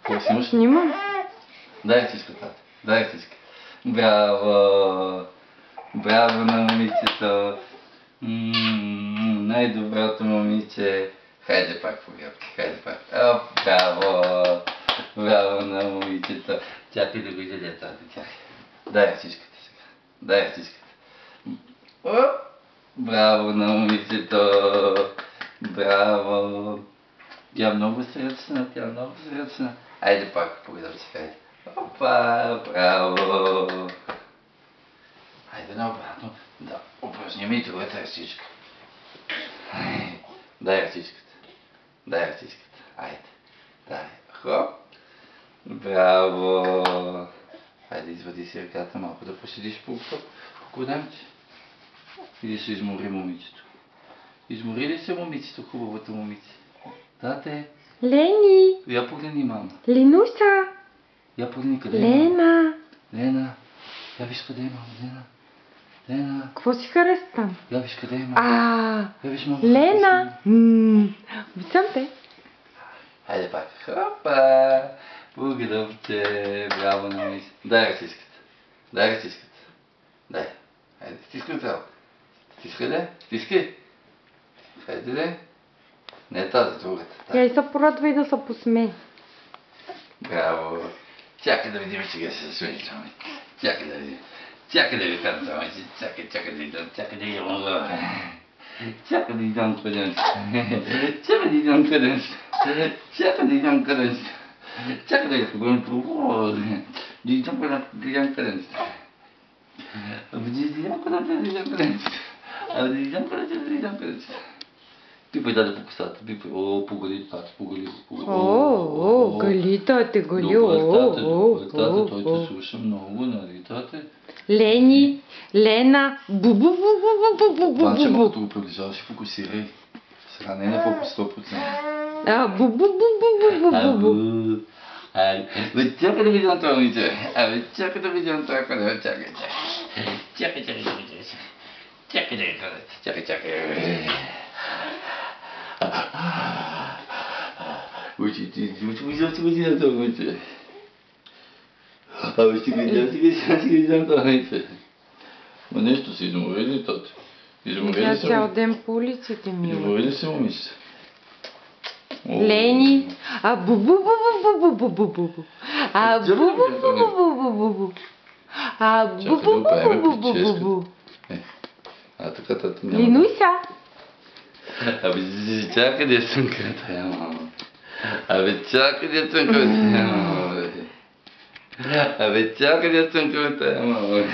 Какво снимаш? Снимам. Дай стиска, тата. Дай стиска. Браво! Браво на момичето! Най-доброто момиче. Хайде пак по гръбки, хайде пак. Браво! Браво на момичето. Чакай да го изяде тази тях. Дай стиската сега. Дай стиската. Браво на момичето! Браво! Тя много сръчна, Айде пак по гръбци, хайде. Опа, браво! Хайде наобратно да упражним и другата ръчичка. Дай ръчичката. Айде. Дай. Хоп. Браво. Айде извади си ръката малко да поседиш по коленце. Или се измори момичето. Измори ли се момичето, хубавото момиче? Тате. Лени. Я погледни, мама. Ленуша. Я погледни къде е Лена. Лена. Я виж къде е мама. Лена. Какво си хареса там? Я виж къде е мама. Я виж мама. Лена. Обичам те. Хайде пак. Хопа. Погръбче. Браво на мисля. Дай ръчичката. Дай. Хайде, стискай трябва. Стискай де. Хайде де. Не тази, другата. Я и се порадва и да се посмее. Браво. Чакай да видим сега се засвени това ми. Чакай да видим. Чакай да ви кажа това ми. Чакай да идам. Чакай да идам къде. Пипай даде по косата. Поголи тата, поголи. Гали, тате, гали. Тата, той те слуша много, нали, тате? Лени, Лена, Плаче, ма като го приближаваш и фокусирай. Сега не е по 100%. Чакай да видям това момиче. Чакай да видям това къде. Чакай. Учи на това момиче. Стига видям това момиче. Ма нещо се измори ли тото? Тя цял ден по улиците мила. Измори ли се момиче? Лени, Така тата няма. Линуся. Чакай да я цънката, мама.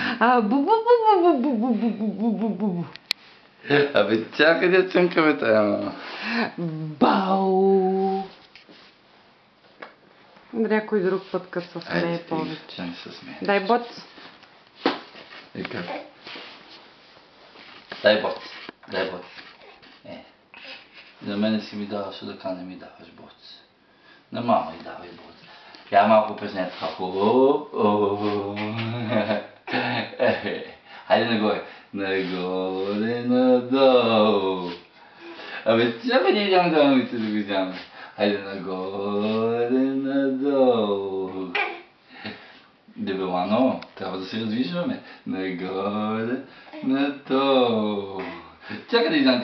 Бау. Някой друг път, като се смее повече. Дай бот. Дай бот. За мене си ми даваш, така не ми даваш бот. На мама и давай бот. Я малко през нея така. Хайде нагоре. Нагоре, надолу. Чакай да идем дамите да го вземем. Хайде нагоре, надолу. Дебелано, трябва да се раздвижваме. Нагоре, надолу. Чакай да идем.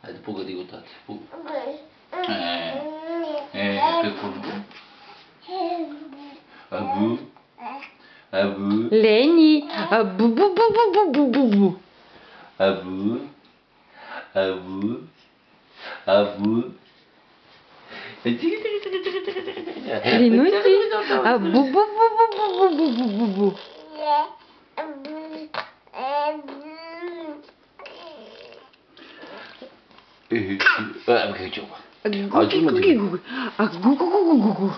Хайде, поглади го, тате. Какво? Абу. Лени, Абу. Линуси, Гу-гу-гу-гу-гу.